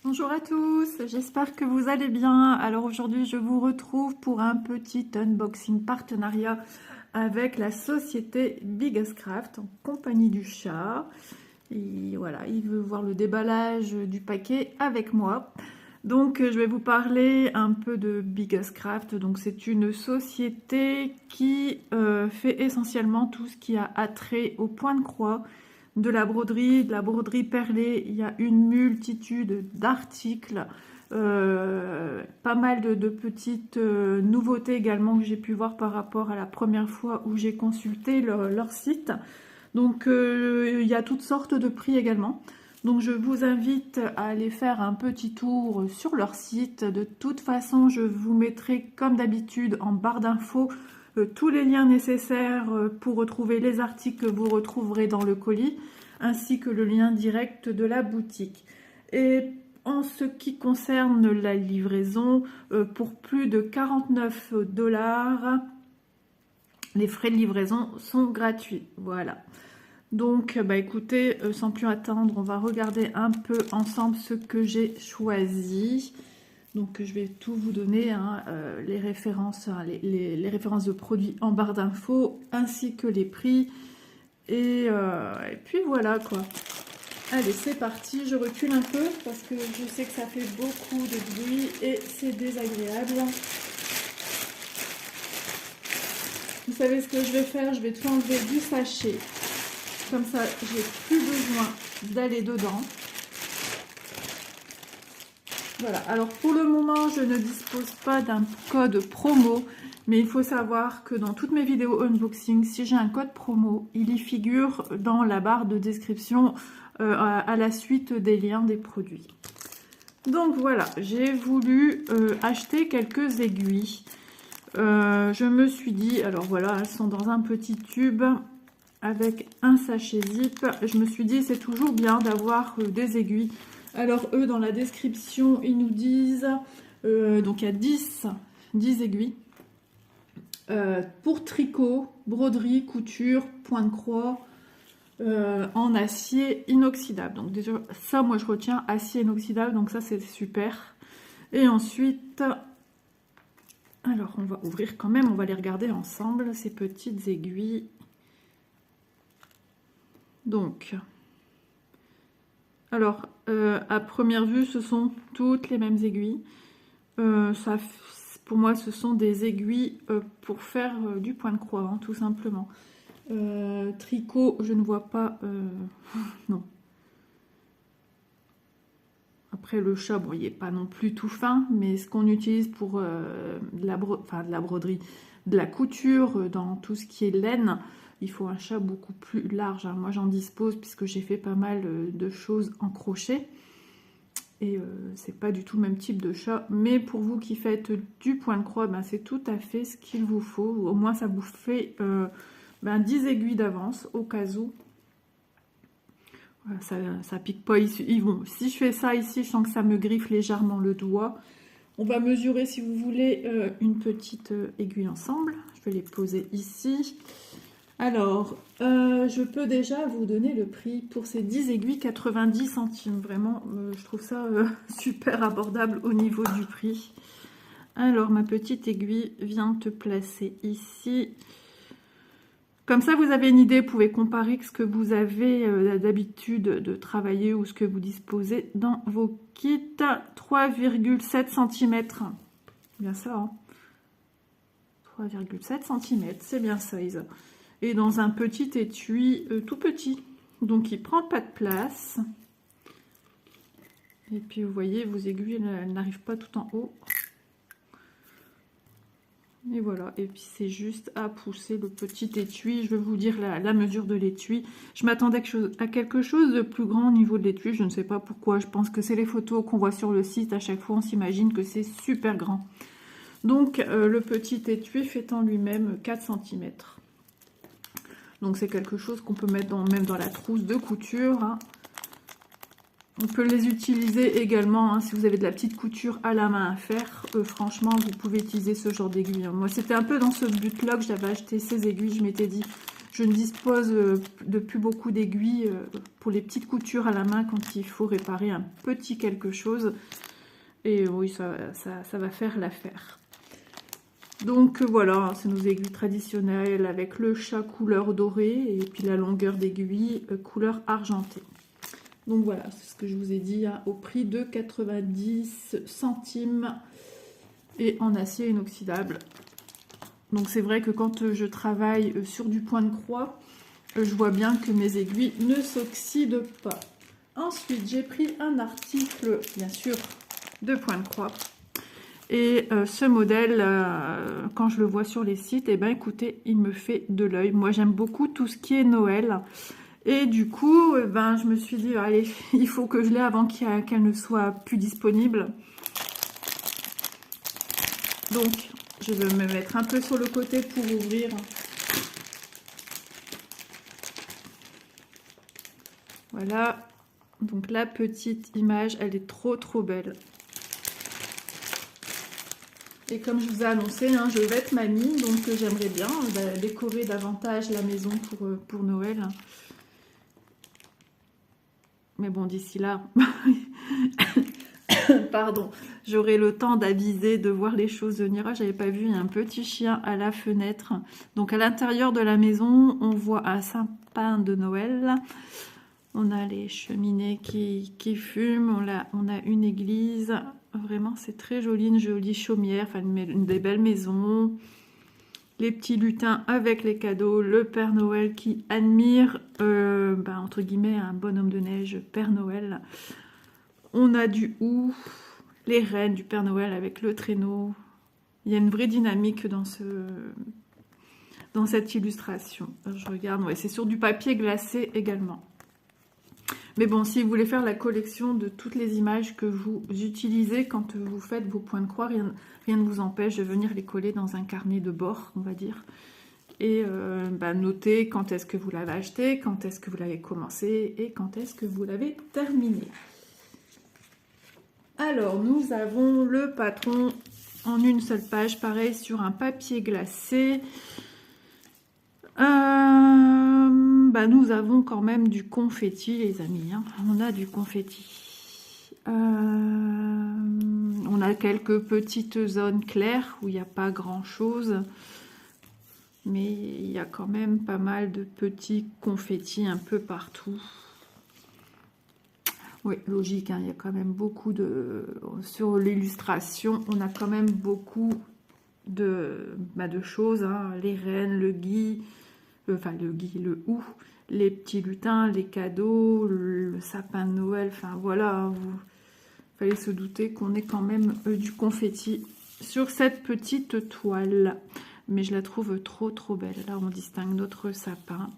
Bonjour à tous, j'espère que vous allez bien. Alors aujourd'hui, je vous retrouve pour un petit unboxing partenariat avec la société Biggest Craft en compagnie du chat. Et voilà, il veut voir le déballage du paquet avec moi. Donc je vais vous parler un peu de Biggest Craft. Donc c'est une société qui fait essentiellement tout ce qui a attrait au point de croix, de la broderie perlée. Il y a une multitude d'articles, pas mal de petites nouveautés également que j'ai pu voir par rapport à la première fois où j'ai consulté leur site. Donc il y a toutes sortes de prix également. Donc je vous invite à aller faire un petit tour sur leur site. De toute façon, je vous mettrai comme d'habitude en barre d'infos tous les liens nécessaires pour retrouver les articles que vous retrouverez dans le colis, ainsi que le lien direct de la boutique. Et en ce qui concerne la livraison, pour plus de 49 $, les frais de livraison sont gratuits. Voilà. Donc, bah écoutez, sans plus attendre, on va regarder un peu ensemble ce que j'ai choisi. Donc, je vais tout vous donner, hein, les références, hein, les références de produits en barre d'infos, ainsi que les prix. Et puis voilà quoi. Allez, c'est parti. Je recule un peu parce que je sais que ça fait beaucoup de bruit et c'est désagréable. Vous savez ce que je vais faire? Je vais tout enlever du sachet. Comme ça, j'ai plus besoin d'aller dedans. Voilà, alors pour le moment, je ne dispose pas d'un code promo, mais il faut savoir que dans toutes mes vidéos unboxing, si j'ai un code promo, il y figure dans la barre de description à la suite des liens des produits. Donc voilà, j'ai voulu acheter quelques aiguilles. Je me suis dit, alors voilà, elles sont dans un petit tube avec un sachet zip. Je me suis dit, c'est toujours bien d'avoir des aiguilles. Alors eux, dans la description, ils nous disent, donc il y a 10 aiguilles, pour tricot, broderie, couture, point de croix, en acier inoxydable. Donc déjà, ça, moi je retiens acier inoxydable, donc ça c'est super. Et ensuite, alors on va ouvrir quand même, on va les regarder ensemble, ces petites aiguilles. Donc, alors, à première vue, ce sont toutes les mêmes aiguilles. Pour moi, ce sont des aiguilles pour faire du point de croix, hein, tout simplement. Tricot, je ne vois pas... non. Après, le chat, bon, il n'est pas non plus tout fin, mais ce qu'on utilise pour de la broderie, de la couture, dans tout ce qui est laine, il faut un chat beaucoup plus large, hein. Moi, j'en dispose puisque j'ai fait pas mal de choses en crochet. Et c'est pas du tout le même type de chat. Mais pour vous qui faites du point de croix, ben, c'est tout à fait ce qu'il vous faut. Au moins, ça vous fait 10 aiguilles d'avance au cas où. Voilà, ça pique pas ici. Si je fais ça ici, je sens que ça me griffe légèrement le doigt. On va mesurer, si vous voulez, une petite aiguille ensemble. Je vais les poser ici. Alors, je peux déjà vous donner le prix pour ces 10 aiguilles, 90 centimes. Vraiment, je trouve ça super abordable au niveau du prix. Alors, ma petite aiguille vient te placer ici. Comme ça, vous avez une idée, vous pouvez comparer ce que vous avez d'habitude de travailler ou ce que vous disposez dans vos kits. 3,7 cm. Bien ça, hein. 3,7 cm, c'est bien ça, Isa. Et dans un petit étui tout petit, donc il prend pas de place. Et puis vous voyez, vos aiguilles, elles n'arrivent pas tout en haut. Et voilà, et puis c'est juste à pousser le petit étui. Je vais vous dire la mesure de l'étui. Je m'attendais à quelque chose de plus grand au niveau de l'étui, je ne sais pas pourquoi. Je pense que c'est les photos qu'on voit sur le site, à chaque fois on s'imagine que c'est super grand. Donc le petit étui fait en lui-même 4 cm. Donc c'est quelque chose qu'on peut mettre même dans la trousse de couture, hein. On peut les utiliser également, hein, si vous avez de la petite couture à la main à faire. Franchement, vous pouvez utiliser ce genre d'aiguille. Moi, c'était un peu dans ce but-là que j'avais acheté ces aiguilles. Je m'étais dit, je ne dispose de plus beaucoup d'aiguilles pour les petites coutures à la main quand il faut réparer un petit quelque chose. Et oui, ça va faire l'affaire. Donc voilà, c'est nos aiguilles traditionnelles avec le chat couleur dorée et puis la longueur d'aiguille couleur argentée. Donc voilà, c'est ce que je vous ai dit, hein, au prix de 90 centimes et en acier inoxydable. Donc c'est vrai que quand je travaille sur du point de croix, je vois bien que mes aiguilles ne s'oxydent pas. Ensuite, j'ai pris un article, bien sûr, de point de croix. Et ce modèle, quand je le vois sur les sites, eh ben, écoutez, il me fait de l'œil. Moi, j'aime beaucoup tout ce qui est Noël. Et du coup, ben, je me suis dit, allez, il faut que je l'ai avant qu'elle ne soit plus disponible. Donc, je vais me mettre un peu sur le côté pour ouvrir. Voilà. Donc, la petite image, elle est trop, trop belle. Et comme je vous ai annoncé, hein, je vais être mamie, donc j'aimerais bien décorer davantage la maison pour Noël. Mais bon, d'ici là, pardon, j'aurai le temps d'aviser, de voir les choses venir. Ah, j'avais pas vu, il y a un petit chien à la fenêtre. Donc à l'intérieur de la maison, on voit un sapin de Noël. On a les cheminées qui fument, on a une église. Vraiment, c'est très joli, une jolie chaumière, enfin une des belles maisons. Les petits lutins avec les cadeaux, le Père Noël qui admire, entre guillemets, un bonhomme de neige, Père Noël. On a du hou, les reines du Père Noël avec le traîneau. Il y a une vraie dynamique dans cette illustration. Je regarde, ouais, c'est sur du papier glacé également. Mais bon, si vous voulez faire la collection de toutes les images que vous utilisez quand vous faites vos points de croix, rien ne vous empêche de venir les coller dans un carnet de bord, on va dire. Et noter quand est-ce que vous l'avez acheté, quand est-ce que vous l'avez commencé et quand est-ce que vous l'avez terminé. Alors, nous avons le patron en une seule page, pareil, sur un papier glacé. Nous avons quand même du confetti, les amis. Hein. On a du confetti. On a quelques petites zones claires où il n'y a pas grand-chose. Mais il y a quand même pas mal de petits confettis un peu partout. Oui, logique, hein, il y a quand même beaucoup de... Sur l'illustration, on a quand même beaucoup de choses. Hein. Les rennes, le gui, le hou, les petits lutins, les cadeaux, le sapin de Noël. Enfin, voilà, fallait se douter qu'on ait quand même du confetti sur cette petite toile. Mais je la trouve trop, trop belle. Là, on distingue notre sapin.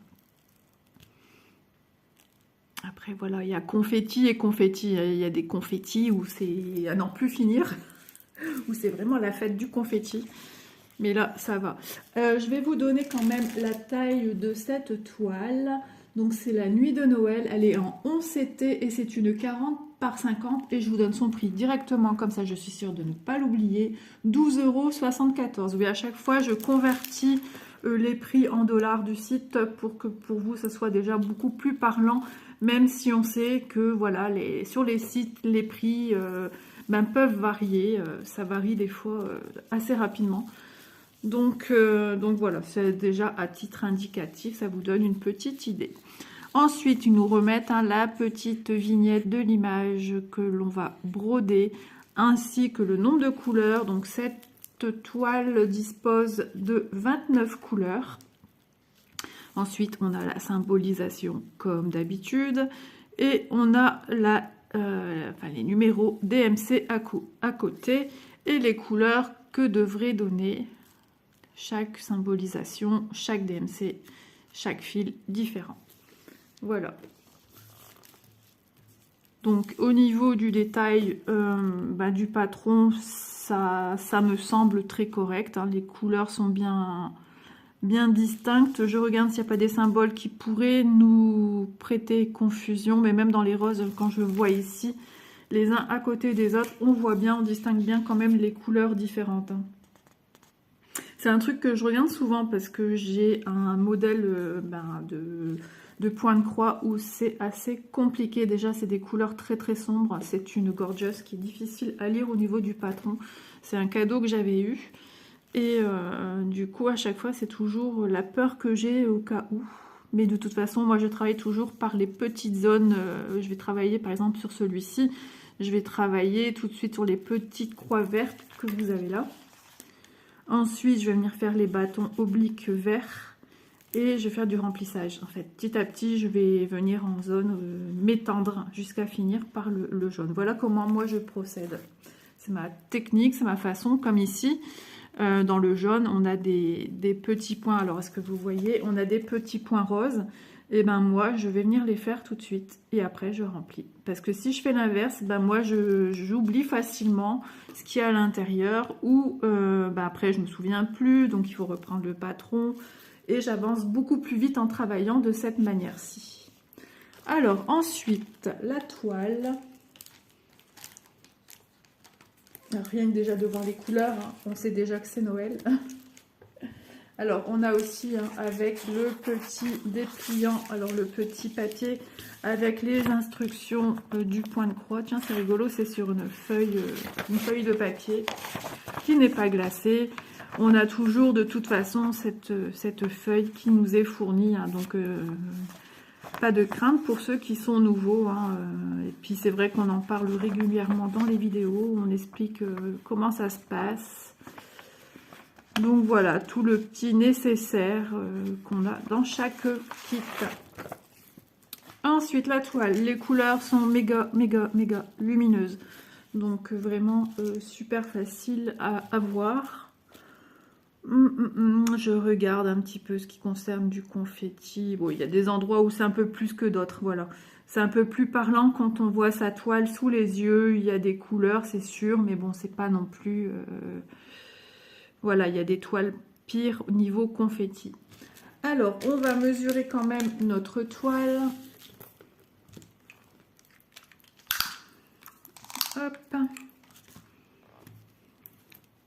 Après, voilà, il y a confetti et confetti. Il y a des confettis où c'est à n'en plus finir, où c'est vraiment la fête du confetti. Mais là, ça va. Je vais vous donner quand même la taille de cette toile. Donc, c'est la nuit de Noël. Elle est en 11 CT et c'est une 40 par 50. Et je vous donne son prix directement, comme ça, je suis sûre de ne pas l'oublier. 12,74 €. Oui, à chaque fois, je convertis les prix en dollars du site pour que pour vous, ça soit déjà beaucoup plus parlant. Même si on sait que, voilà, sur les sites, les prix peuvent varier. Ça varie des fois assez rapidement. Donc voilà, c'est déjà à titre indicatif, ça vous donne une petite idée. Ensuite, ils nous remettent la petite vignette de l'image que l'on va broder, ainsi que le nombre de couleurs. Donc cette toile dispose de 29 couleurs. Ensuite, on a la symbolisation comme d'habitude. Et on a les numéros DMC à côté et les couleurs que devrait donner chaque symbolisation, chaque DMC, chaque fil différent. Voilà. Donc au niveau du détail du patron, ça me semble très correct. Hein. Les couleurs sont bien distinctes. Je regarde s'il n'y a pas des symboles qui pourraient nous prêter confusion. Mais même dans les roses, quand je vois ici, les uns à côté des autres, on voit bien, on distingue bien quand même les couleurs différentes. Hein. C'est un truc que je regarde souvent parce que j'ai un modèle de point de croix où c'est assez compliqué. Déjà, c'est des couleurs très très sombres. C'est une gorgeous qui est difficile à lire au niveau du patron. C'est un cadeau que j'avais eu. Et du coup, à chaque fois, c'est toujours la peur que j'ai au cas où. Mais de toute façon, moi, je travaille toujours par les petites zones. Je vais travailler, par exemple, sur celui-ci. Je vais travailler tout de suite sur les petites croix vertes que vous avez là. Ensuite, je vais venir faire les bâtons obliques verts et je vais faire du remplissage. En fait, petit à petit, je vais venir en zone m'étendre jusqu'à finir par le jaune. Voilà comment moi je procède. C'est ma technique, c'est ma façon. Comme ici, dans le jaune, on a des petits points. Alors, est-ce que vous voyez? On a des petits points roses. Et ben moi, je vais venir les faire tout de suite. Et après, je remplis. Parce que si je fais l'inverse, ben moi, j'oublie facilement ce qu'il y a à l'intérieur. Ou après, je ne me souviens plus. Donc, il faut reprendre le patron. Et j'avance beaucoup plus vite en travaillant de cette manière-ci. Alors, ensuite, la toile. Alors, rien que déjà de voir les couleurs, hein, on sait déjà que c'est Noël. Alors, on a aussi avec le petit dépliant, alors le petit papier avec les instructions du point de croix. Tiens, c'est rigolo, c'est sur une feuille de papier qui n'est pas glacée. On a toujours de toute façon cette feuille qui nous est fournie, hein, donc pas de crainte pour ceux qui sont nouveaux. Hein, et puis c'est vrai qu'on en parle régulièrement dans les vidéos, on explique comment ça se passe. Donc voilà, tout le petit nécessaire qu'on a dans chaque kit. Ensuite, la toile. Les couleurs sont méga lumineuses. Donc vraiment super facile à voir. Je regarde un petit peu ce qui concerne du confetti. Bon, il y a des endroits où c'est un peu plus que d'autres, voilà. C'est un peu plus parlant quand on voit sa toile sous les yeux. Il y a des couleurs, c'est sûr, mais bon, c'est pas non plus... Voilà, il y a des toiles pires au niveau confetti. Alors, on va mesurer quand même notre toile. Hop.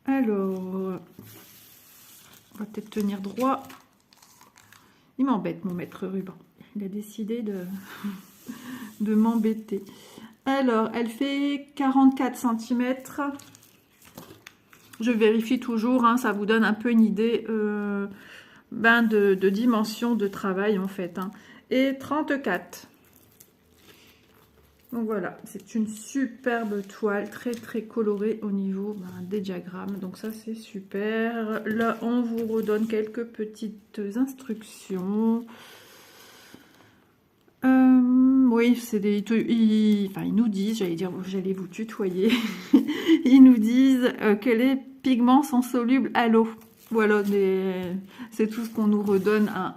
Alors, on va peut-être tenir droit. Il m'embête, mon maître ruban. Il a décidé de m'embêter. Alors, elle fait 44 cm. Je vérifie toujours, hein, ça vous donne un peu une idée de dimension de travail en fait. Hein. Et 34. Donc voilà, c'est une superbe toile, très très colorée au niveau des diagrammes. Donc ça c'est super. Là on vous redonne quelques petites instructions. Oui, c'est des... ils nous disent, j'allais vous tutoyer, ils nous disent que les pigments sont solubles à l'eau. Voilà, c'est tout ce qu'on nous redonne hein,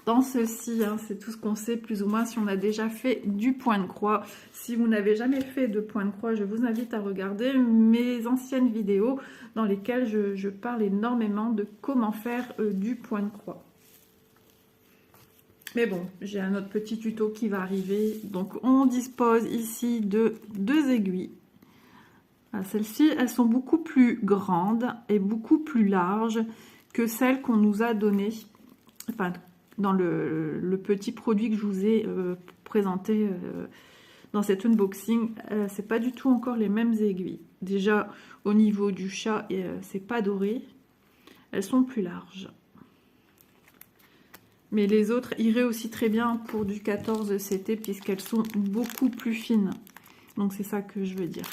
dans ceci, hein, c'est tout ce qu'on sait plus ou moins si on a déjà fait du point de croix. Si vous n'avez jamais fait de point de croix, je vous invite à regarder mes anciennes vidéos dans lesquelles je parle énormément de comment faire du point de croix. Mais bon, j'ai un autre petit tuto qui va arriver. Donc, on dispose ici de 2 aiguilles. Celles-ci, elles sont beaucoup plus grandes et beaucoup plus larges que celles qu'on nous a données. Enfin, dans le petit produit que je vous ai présenté dans cet unboxing. C'est pas du tout encore les mêmes aiguilles. Déjà, au niveau du chat, c'est pas doré. Elles sont plus larges. Mais les autres iraient aussi très bien pour du 14 CT puisqu'elles sont beaucoup plus fines. Donc c'est ça que je veux dire.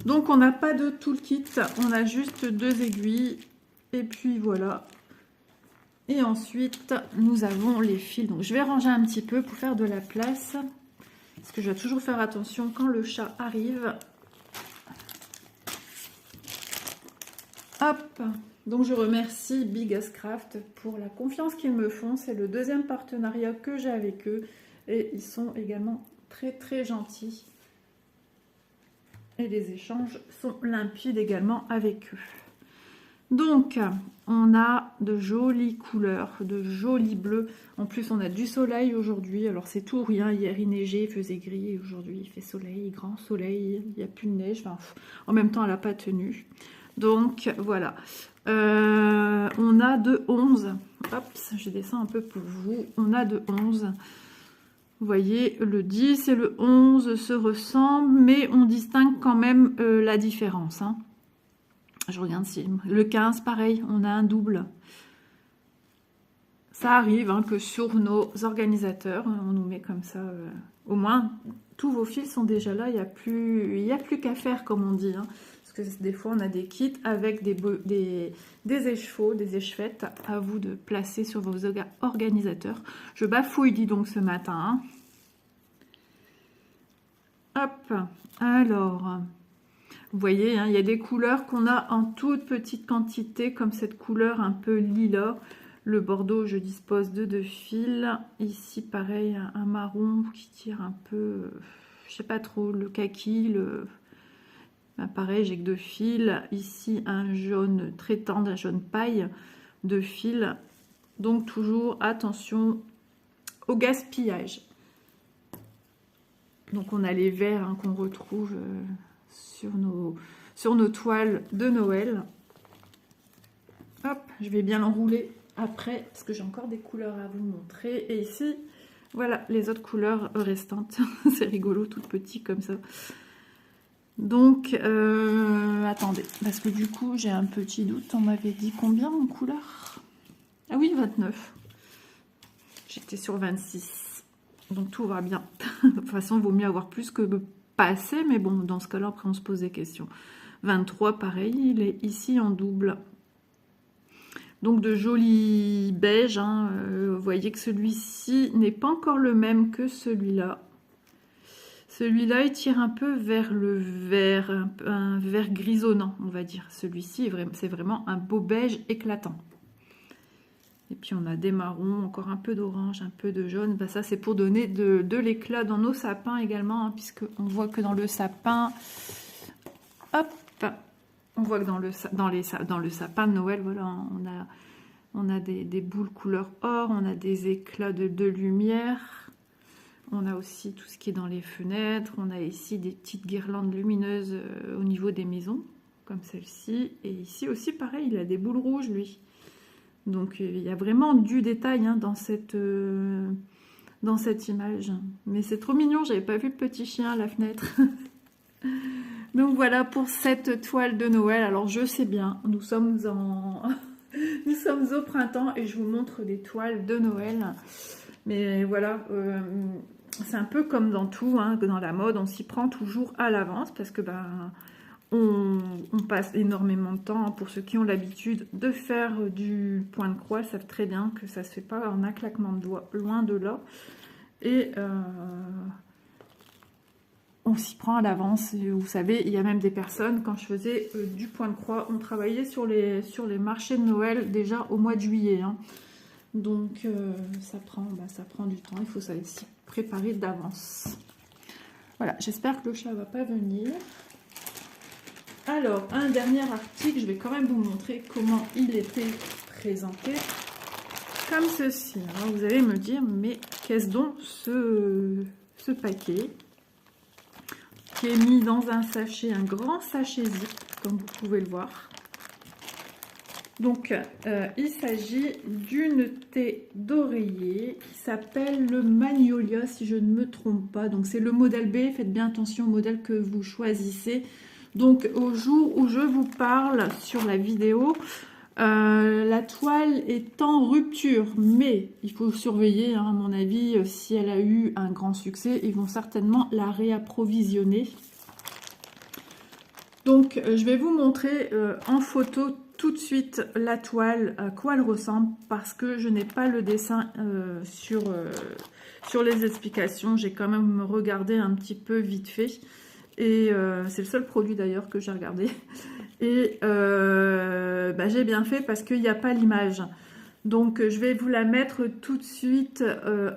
Donc on n'a pas de toolkit, on a juste 2 aiguilles. Et puis voilà. Et ensuite nous avons les fils. Donc je vais ranger un petit peu pour faire de la place. Parce que je dois toujours faire attention quand le chat arrive. Hop! Donc je remercie Bigascraft pour la confiance qu'ils me font. C'est le 2e partenariat que j'ai avec eux. Et ils sont également très très gentils. Et les échanges sont limpides également avec eux. Donc on a de jolies couleurs, de jolis bleus. En plus on a du soleil aujourd'hui. Alors c'est tout ou rien. Hier il neigeait, il faisait gris. Et aujourd'hui il fait soleil, grand soleil. Il n'y a plus de neige. Enfin, en même temps elle n'a pas tenu. Donc voilà, on a de 11. Hop, je descends un peu pour vous. On a de 11. Vous voyez, le 10 et le 11 se ressemblent, mais on distingue quand même la différence. Hein. Je regarde si... Le 15, pareil, on a un double. Ça arrive hein, que sur nos organisateurs, on nous met comme ça. Au moins, tous vos fils sont déjà là. Il n'y a plus qu'à faire, comme on dit. Hein. Parce que des fois, on a des kits avec des échevaux, des échevêtres. À vous de placer sur vos organisateurs. Je bafouille, dis donc, ce matin. Hein. Hop. Alors, vous voyez, hein, il y a des couleurs qu'on a en toute petite quantité, comme cette couleur un peu lilas. Le bordeaux, je dispose de 2 fils. Ici, pareil, un marron qui tire un peu, je sais pas trop, le kaki. Ben, pareil, j'ai que 2 fils. Ici, un jaune très tendre, un jaune paille, 2 fils. Donc, toujours attention au gaspillage. Donc, on a les verts hein, qu'on retrouve sur nos toiles de Noël. Hop, je vais bien l'enrouler après parce que j'ai encore des couleurs à vous montrer. Et ici, voilà les autres couleurs restantes. C'est rigolo, tout petit comme ça. Donc, attendez, parce que du coup, j'ai un petit doute. On m'avait dit combien en couleur? Ah oui, 29. J'étais sur 26. Donc, tout va bien. De toute façon, il vaut mieux avoir plus que pas assez. Mais bon, dans ce cas-là, après, on se pose des questions. 23, pareil, il est ici en double. Donc de jolis beiges, hein. Vous voyez que celui-ci n'est pas encore le même que celui-là. Celui-là, il tire un peu vers le vert, un vert grisonnant, on va dire. Celui-ci, c'est vraiment un beau beige éclatant. Et puis on a des marrons, encore un peu d'orange, un peu de jaune. Ben, ça, c'est pour donner de l'éclat dans nos sapins également, hein, puisqu'on voit que dans le sapin... Hop! On voit que dans le sapin de Noël, voilà, on a des boules couleur or, on a des éclats de lumière, on a aussi tout ce qui est dans les fenêtres, on a ici des petites guirlandes lumineuses au niveau des maisons, comme celle-ci, et ici aussi pareil, il a des boules rouges lui. Donc il y a vraiment du détail hein, dans cette image. Mais c'est trop mignon, j'avais pas vu le petit chien à la fenêtre. Donc voilà pour cette toile de Noël. Alors je sais bien, nous sommes au printemps et je vous montre des toiles de Noël. Mais voilà, c'est un peu comme dans tout, hein, dans la mode, on s'y prend toujours à l'avance parce que ben, on passe énormément de temps. Hein, pour ceux qui ont l'habitude de faire du point de croix, savent très bien que ça ne se fait pas en un claquement de doigts, loin de là. Et... on s'y prend à l'avance. Vous savez, il y a même des personnes, quand je faisais du point de croix, on travaillait sur les marchés de Noël déjà au mois de juillet. Hein. Donc, ça prend du temps. Il faut s'y préparer d'avance. Voilà, j'espère que le chat ne va pas venir. Alors, un dernier article, je vais quand même vous montrer comment il était présenté. Comme ceci. Alors, vous allez me dire, mais qu'est-ce donc ce paquet ? Qui est mis dans un sachet, un grand sachet zip, comme vous pouvez le voir. Donc, il s'agit d'une thé d'oreiller qui s'appelle le Magnolia, si je ne me trompe pas. Donc, c'est le modèle B. Faites bien attention au modèle que vous choisissez. Donc, au jour où je vous parle sur la vidéo, la toile est en rupture, mais il faut surveiller, hein, à mon avis, si elle a eu un grand succès, ils vont certainement la réapprovisionner. Donc, je vais vous montrer en photo tout de suite la toile, à quoi elle ressemble, parce que je n'ai pas le dessin sur les explications. J'ai quand même regardé un petit peu vite fait. Et c'est le seul produit d'ailleurs que j'ai regardé. Et j'ai bien fait parce qu'il n'y a pas l'image. Donc je vais vous la mettre tout de suite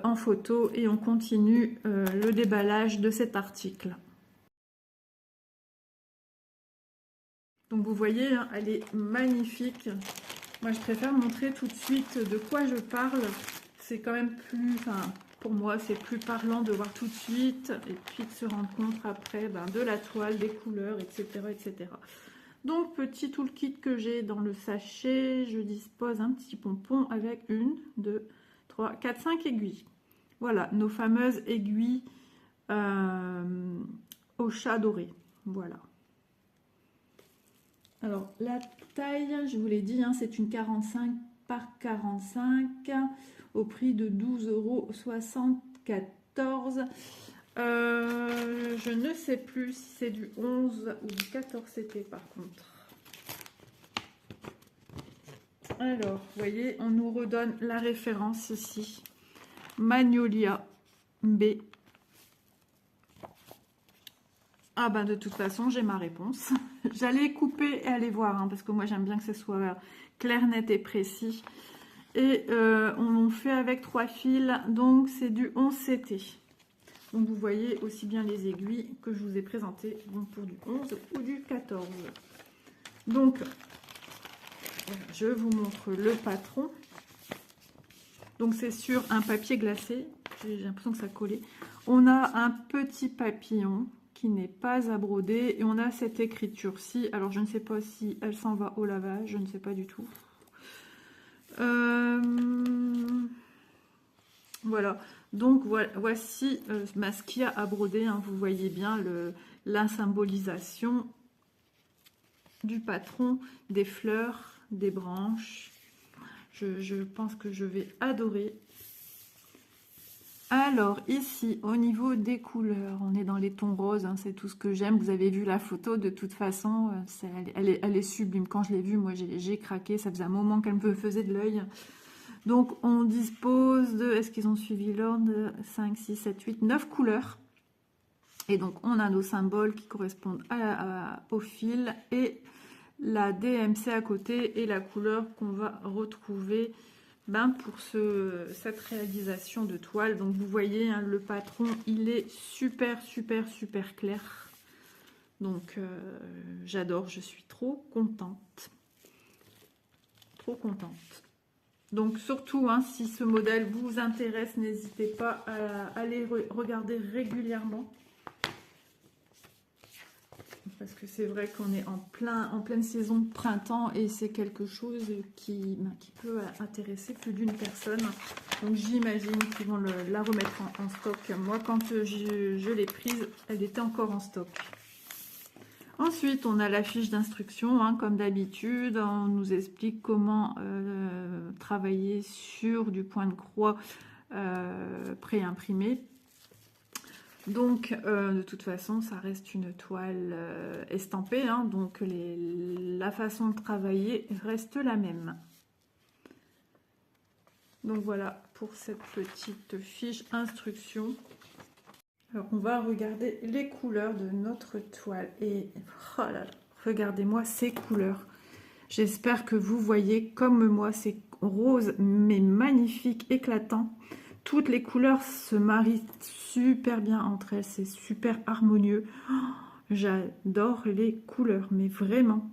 en photo et on continue le déballage de cet article. Donc vous voyez, hein, elle est magnifique. Moi je préfère montrer tout de suite de quoi je parle. C'est quand même plus... Pour moi, c'est plus parlant de voir tout de suite et puis de se rendre compte après de la toile, des couleurs, etc., etc. Donc, petit toolkit que j'ai dans le sachet, je dispose un petit pompon avec 1, 2, 3, 4, 5 aiguilles. Voilà, nos fameuses aiguilles au chat doré. Voilà. Alors, la taille, je vous l'ai dit, hein, c'est une 45 par 45 au prix de 12,74 €. Je ne sais plus si c'est du 11 ou du 14 CP par contre. Alors, vous voyez, on nous redonne la référence ici. Magnolia B. Ah ben de toute façon, j'ai ma réponse. J'allais couper et aller voir, hein, parce que moi j'aime bien que ce soit clair, net et précis. Et on fait avec 3 fils, donc c'est du 11 CT. Donc vous voyez aussi bien les aiguilles que je vous ai présentées, donc pour du 11 ou du 14. Donc, je vous montre le patron. Donc c'est sur un papier glacé, j'ai l'impression que ça collait. On a un petit papillon qui n'est pas à broder et on a cette écriture-ci. Alors je ne sais pas si elle s'en va au lavage, je ne sais pas du tout. Voilà, donc voici ce qu'il y a à broder, hein. Vous voyez bien la symbolisation du patron, des fleurs, des branches. Je pense que je vais adorer. Alors ici, au niveau des couleurs, on est dans les tons roses, hein, c'est tout ce que j'aime. Vous avez vu la photo, de toute façon, elle est sublime. Quand je l'ai vue, moi j'ai craqué, ça faisait un moment qu'elle me faisait de l'œil. Donc on dispose de, est-ce qu'ils ont suivi l'ordre, 5, 6, 7, 8, 9 couleurs. Et donc on a nos symboles qui correspondent au fil et la DMC à côté et la couleur qu'on va retrouver pour cette réalisation de toile. Donc vous voyez, hein, le patron, il est super clair. Donc j'adore, je suis trop contente. Trop contente. Donc surtout, hein, si ce modèle vous intéresse, n'hésitez pas à aller regarder régulièrement. Parce que c'est vrai qu'on est en pleine saison de printemps et c'est quelque chose qui peut intéresser plus d'une personne. Donc j'imagine qu'ils vont la remettre en stock. Moi, quand je l'ai prise, elle était encore en stock. Ensuite, on a la fiche d'instruction, hein, comme d'habitude. On nous explique comment travailler sur du point de croix pré-imprimé. Donc, de toute façon, ça reste une toile estampée, hein, donc la façon de travailler reste la même. Donc voilà pour cette petite fiche instruction. Alors, on va regarder les couleurs de notre toile. Et oh là là, regardez-moi ces couleurs. J'espère que vous voyez comme moi, c'est rose, mais magnifique, éclatant. Toutes les couleurs se marient super bien entre elles, c'est super harmonieux. Oh, j'adore les couleurs, mais vraiment.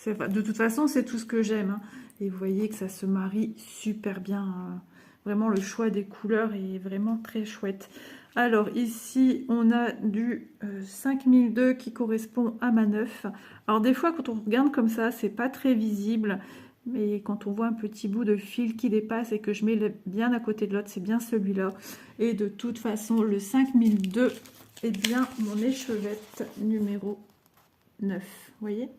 De toute façon, c'est tout ce que j'aime, hein. Et vous voyez que ça se marie super bien. Vraiment, le choix des couleurs est vraiment très chouette. Alors ici, on a du 5002 qui correspond à ma 9. Alors des fois, quand on regarde comme ça, c'est pas très visible. Mais quand on voit un petit bout de fil qui dépasse et que je mets bien à côté de l'autre, c'est bien celui-là. Et de toute façon, le 5002 est bien mon échevette numéro 9. Vous voyez?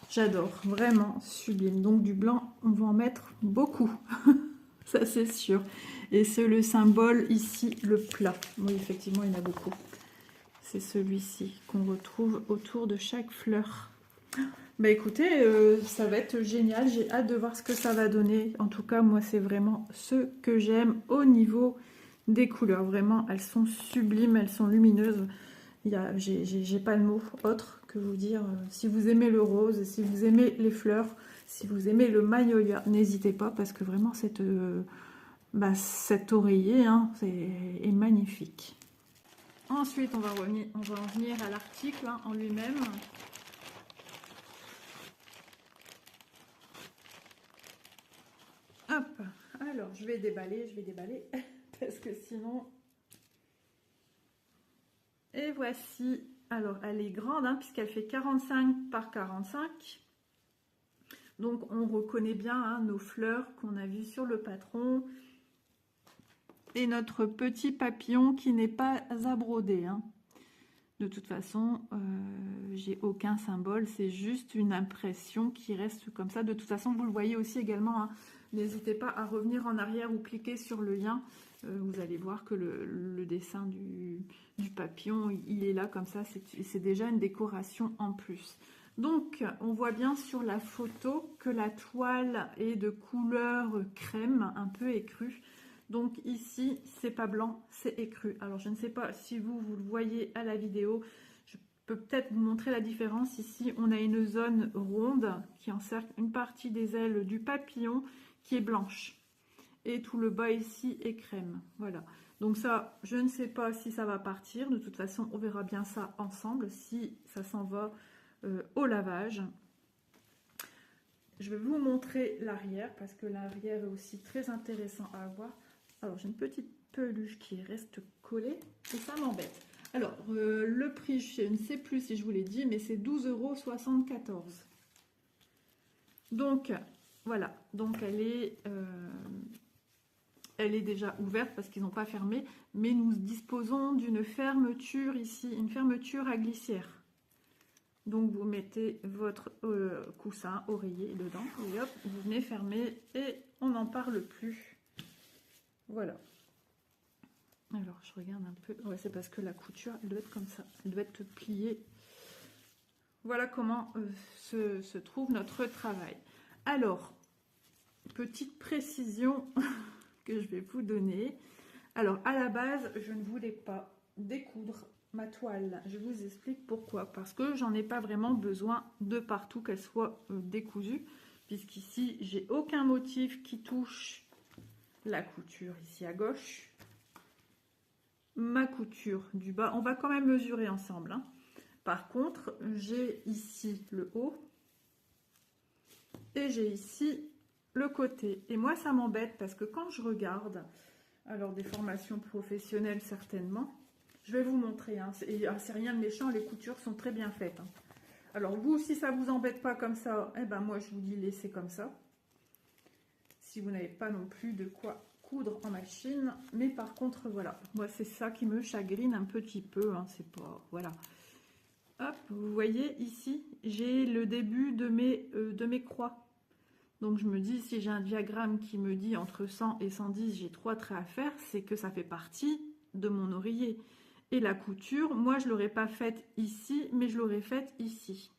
J'adore, vraiment sublime. Donc du blanc, on va en mettre beaucoup. Ça, c'est sûr. Et c'est le symbole ici, le plat. Oui, effectivement, il y en a beaucoup. C'est celui-ci qu'on retrouve autour de chaque fleur. Bah écoutez, ça va être génial. J'ai hâte de voir ce que ça va donner. En tout cas, moi, c'est vraiment ce que j'aime au niveau des couleurs. Vraiment, elles sont sublimes, elles sont lumineuses. J'ai pas le mot autre que vous dire. Si vous aimez le rose, si vous aimez les fleurs, si vous aimez le magnolia, n'hésitez pas parce que vraiment cet oreiller, hein, est magnifique. Ensuite, on va en venir à l'article, hein, en lui-même. Hop, alors je vais déballer parce que sinon... Et voici Alors, elle est grande, hein, puisqu'elle fait 45 par 45. Donc, on reconnaît bien hein, nos fleurs qu'on a vues sur le patron. Et notre petit papillon qui n'est pas à broder. Hein. De toute façon, j'ai aucun symbole. C'est juste une impression qui reste comme ça. De toute façon, vous le voyez aussi également. Hein. N'hésitez pas à revenir en arrière ou cliquer sur le lien. Vous allez voir que le dessin du papillon, il est là comme ça. C'est déjà une décoration en plus. Donc, on voit bien sur la photo que la toile est de couleur crème, un peu écrue. Donc ici, c'est pas blanc, c'est écru. Alors, je ne sais pas si vous le voyez à la vidéo. Je peux peut-être vous montrer la différence. Ici, on a une zone ronde qui encercle une partie des ailes du papillon qui est blanche. Et tout le bas ici est crème. Voilà. Donc ça, je ne sais pas si ça va partir. De toute façon, on verra bien ça ensemble, si ça s'en va au lavage. Je vais vous montrer l'arrière, parce que l'arrière est aussi très intéressant à voir. Alors, j'ai une petite peluche qui reste collée, et ça m'embête. Alors, le prix, je ne sais plus si je vous l'ai dit, mais c'est 12,74 €. Donc, voilà. Donc, elle est déjà ouverte parce qu'ils n'ont pas fermé, mais nous disposons d'une fermeture ici, une fermeture à glissière. Donc vous mettez votre coussin, oreiller dedans, et hop, vous venez fermer et on n'en parle plus. Voilà. Alors je regarde un peu, ouais, c'est parce que la couture, elle doit être comme ça, elle doit être pliée. Voilà comment se trouve notre travail. Alors, petite précision que je vais vous donner. Alors à la base, je ne voulais pas découdre ma toile. Je vous explique pourquoi. Parce que j'en ai pas vraiment besoin de partout qu'elle soit décousue. Puisqu'ici, j'ai aucun motif qui touche la couture ici à gauche. Ma couture du bas, on va quand même mesurer ensemble. Hein. Par contre, j'ai ici le haut. Et j'ai ici le côté. Et moi, ça m'embête parce que quand je regarde, alors des formations professionnelles certainement, je vais vous montrer, hein, c'est rien de méchant, les coutures sont très bien faites. Hein. Alors vous, si ça vous embête pas comme ça, eh ben moi je vous dis laissez comme ça. Si vous n'avez pas non plus de quoi coudre en machine, mais par contre voilà, moi c'est ça qui me chagrine un petit peu, hein, c'est pas, voilà. Hop, vous voyez ici, j'ai le début de mes croix. Donc je me dis, si j'ai un diagramme qui me dit entre 100 et 110, j'ai 3 traits à faire, c'est que ça fait partie de mon oreiller. Et la couture, moi je l'aurais pas faite ici, mais je l'aurais faite ici,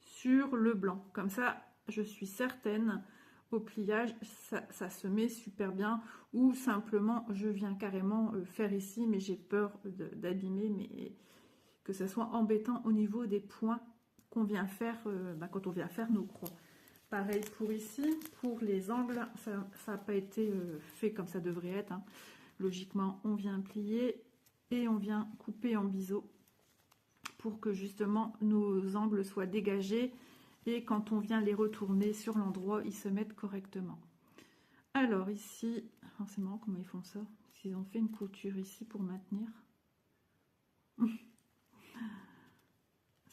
sur le blanc. Comme ça, je suis certaine, au pliage, ça se met super bien. Ou simplement, je viens carrément faire ici, mais j'ai peur d'abîmer, mais que ça soit embêtant au niveau des points qu'on vient faire quand on vient faire nos croix. Pareil pour ici, pour les angles, ça n'a pas été fait comme ça devrait être. Hein. Logiquement, on vient plier et on vient couper en biseau pour que justement nos angles soient dégagés et quand on vient les retourner sur l'endroit, ils se mettent correctement. Alors ici, oh, c'est marrant comment ils font ça. Ils ont fait une couture ici pour maintenir.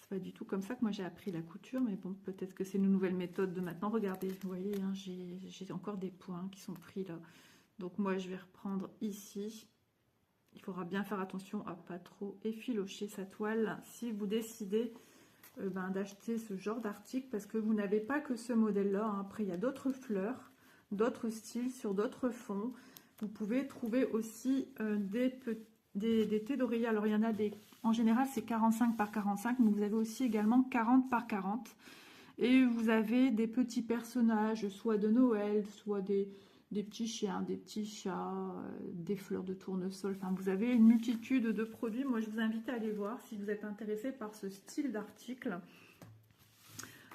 Pas du tout comme ça que moi j'ai appris la couture, mais bon, peut-être que c'est une nouvelle méthode de maintenant. Regardez, vous voyez, hein, j'ai encore des points qui sont pris là. Donc moi je vais reprendre ici. Il faudra bien faire attention à pas trop effilocher sa toile si vous décidez d'acheter ce genre d'article, parce que vous n'avez pas que ce modèle là. Hein. Après il y a d'autres fleurs, d'autres styles sur d'autres fonds. Vous pouvez trouver aussi des thés d'oreiller. Alors il y en a des, en général c'est 45 par 45, mais vous avez aussi également 40 par 40. Et vous avez des petits personnages, soit de Noël, soit des petits chiens, des petits chats, des fleurs de tournesol. Enfin, vous avez une multitude de produits. Moi, je vous invite à aller voir si vous êtes intéressé par ce style d'article.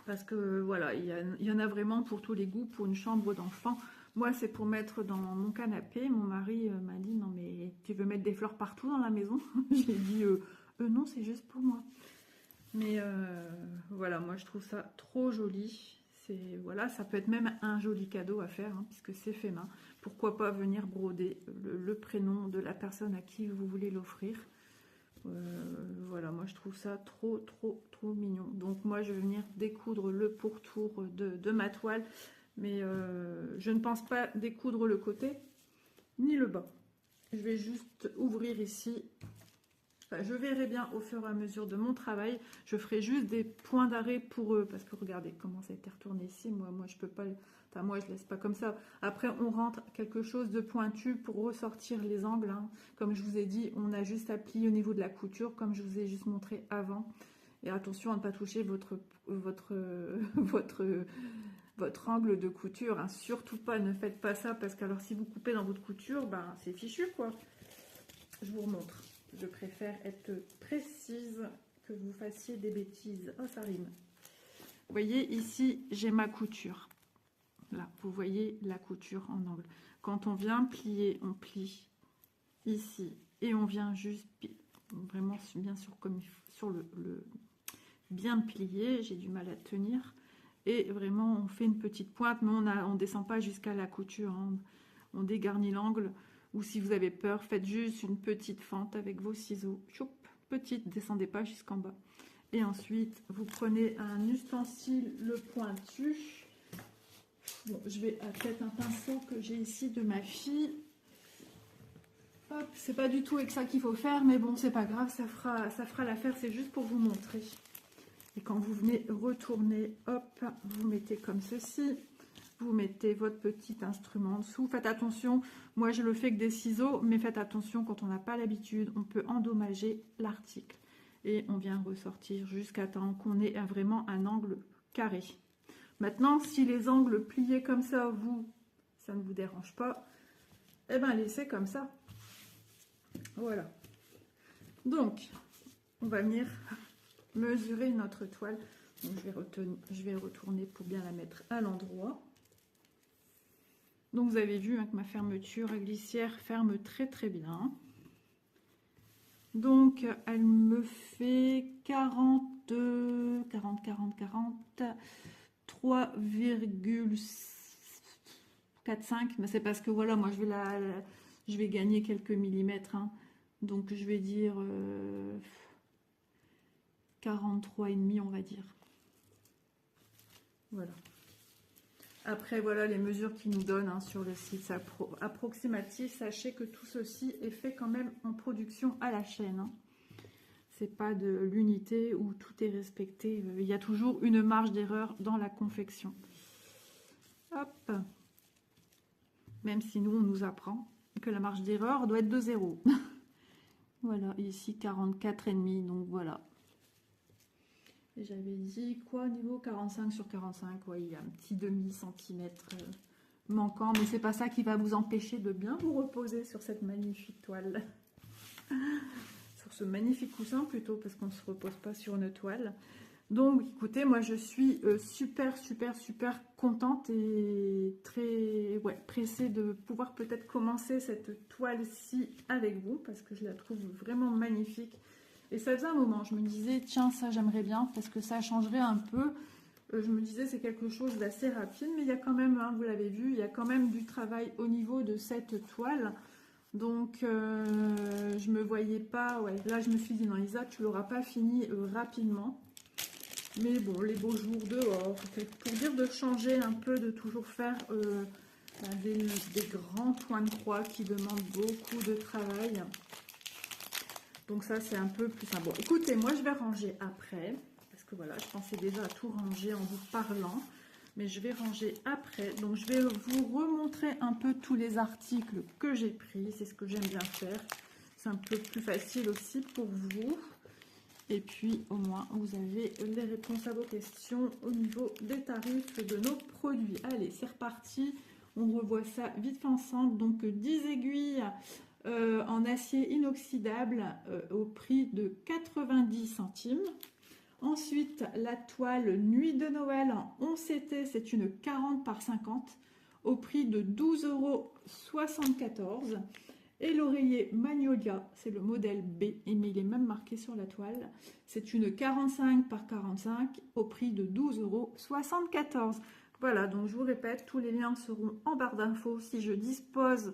Parce que voilà, il y en a vraiment pour tous les goûts, pour une chambre d'enfant. Moi, c'est pour mettre dans mon canapé. Mon mari m'a dit, non mais tu veux mettre des fleurs partout dans la maison? Je lui ai dit, non, c'est juste pour moi. Mais voilà, moi je trouve ça trop joli. Voilà, ça peut être même un joli cadeau à faire, hein, puisque c'est fait main. Pourquoi pas venir broder le prénom de la personne à qui vous voulez l'offrir. Voilà, moi je trouve ça trop mignon. Donc moi je vais venir découdre le pourtour de ma toile, mais je ne pense pas découdre le côté ni le bas. Je vais juste ouvrir ici. Enfin, je verrai bien au fur et à mesure de mon travail. Je ferai juste des points d'arrêt pour eux, parce que regardez comment ça a été retourné ici. Moi je peux pas, enfin moi je laisse pas comme ça. Après on rentre quelque chose de pointu pour ressortir les angles, hein. Comme je vous ai dit, on a juste à plier au niveau de la couture, comme je vous ai juste montré avant. Et attention à ne pas toucher votre angle de couture, hein. Surtout pas, ne faites pas ça, parce que alors si vous coupez dans votre couture, ben c'est fichu quoi. Je vous remontre. Je préfère être précise que vous fassiez des bêtises. Oh, ça rime. Vous voyez, ici, j'ai ma couture. Là, vous voyez la couture en angle. Quand on vient plier, on plie ici. Et on vient juste vraiment bien sûr comme sur le bien plier. J'ai du mal à tenir. Et vraiment, on fait une petite pointe, mais on descend pas jusqu'à la couture, hein. On dégarnit l'angle. Ou si vous avez peur, faites juste une petite fente avec vos ciseaux. Choup, petite, descendez pas jusqu'en bas. Et ensuite, vous prenez un ustensile, le pointu. Bon, je vais peut-être un pinceau que j'ai ici de ma fille. Hop, c'est pas du tout avec ça qu'il faut faire, mais bon, c'est pas grave, ça fera l'affaire, c'est juste pour vous montrer. Et quand vous venez retourner, hop, vous mettez comme ceci. Vous mettez votre petit instrument en dessous. Faites attention, moi je le fais avec des ciseaux, mais faites attention quand on n'a pas l'habitude, on peut endommager l'article. Et on vient ressortir jusqu'à temps qu'on ait vraiment un angle carré. Maintenant, si les angles pliés comme ça, ça ne vous dérange pas, eh bien laissez comme ça. Voilà. Donc, on va venir mesurer notre toile. Donc, je vais retourner pour bien la mettre à l'endroit. Donc vous avez vu, hein, que ma fermeture à glissière ferme très bien. Donc elle me fait 3,45, mais c'est parce que voilà, moi je vais gagner quelques millimètres, hein. Donc je vais dire 43,5, on va dire. Voilà. Après, voilà les mesures qu'ils nous donnent, hein, sur le site. C'est approximatif. Sachez que tout ceci est fait quand même en production à la chaîne, hein. C'est pas de l'unité où tout est respecté. Il y a toujours une marge d'erreur dans la confection. Hop. Même si nous, on nous apprend que la marge d'erreur doit être de 0. Voilà, ici 44,5. Donc voilà. Et j'avais dit quoi, niveau 45 sur 45, ouais, il y a un petit demi-centimètre manquant, mais c'est pas ça qui va vous empêcher de bien vous reposer sur cette magnifique toile. Sur ce magnifique coussin plutôt, parce qu'on ne se repose pas sur une toile. Donc écoutez, moi je suis super contente et très pressée de pouvoir peut-être commencer cette toile-ci avec vous, parce que je la trouve vraiment magnifique. Et ça faisait un moment, je me disais, tiens, ça j'aimerais bien, parce que ça changerait un peu. Je me disais, c'est quelque chose d'assez rapide, mais il y a quand même, hein, vous l'avez vu, il y a quand même du travail au niveau de cette toile. Donc, je me voyais pas, ouais, là je me suis dit, non Isa, tu l'auras pas fini rapidement. Mais bon, les beaux jours dehors, pour dire de changer un peu, de toujours faire des grands points de croix qui demandent beaucoup de travail. Donc ça, c'est un peu plus simple. Bon, écoutez, moi, je vais ranger après. Parce que voilà, je pensais déjà à tout ranger en vous parlant. Mais je vais ranger après. Donc, je vais vous remontrer un peu tous les articles que j'ai pris. C'est ce que j'aime bien faire. C'est un peu plus facile aussi pour vous. Et puis, au moins, vous avez les réponses à vos questions au niveau des tarifs de nos produits. Allez, c'est reparti. On revoit ça vite fait ensemble. Donc, 10 aiguilles... en acier inoxydable au prix de 90 centimes. Ensuite, la toile Nuit de Noël en 11 CT, c'est une 40 par 50 au prix de 12,74 €. Et l'oreiller Magnolia, c'est le modèle B, mais il est même marqué sur la toile. C'est une 45 par 45 au prix de 12,74 €. Voilà, donc je vous répète, tous les liens seront en barre d'infos si je dispose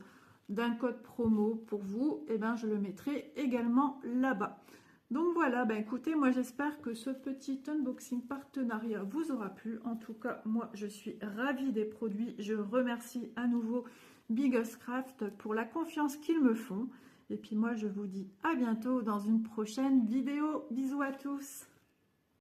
d'un code promo pour vous, et ben je le mettrai également là-bas. Donc voilà, ben écoutez, moi j'espère que ce petit unboxing partenariat vous aura plu. En tout cas, moi je suis ravie des produits. Je remercie à nouveau Bigoscraft pour la confiance qu'ils me font. Et puis moi je vous dis à bientôt dans une prochaine vidéo. Bisous à tous.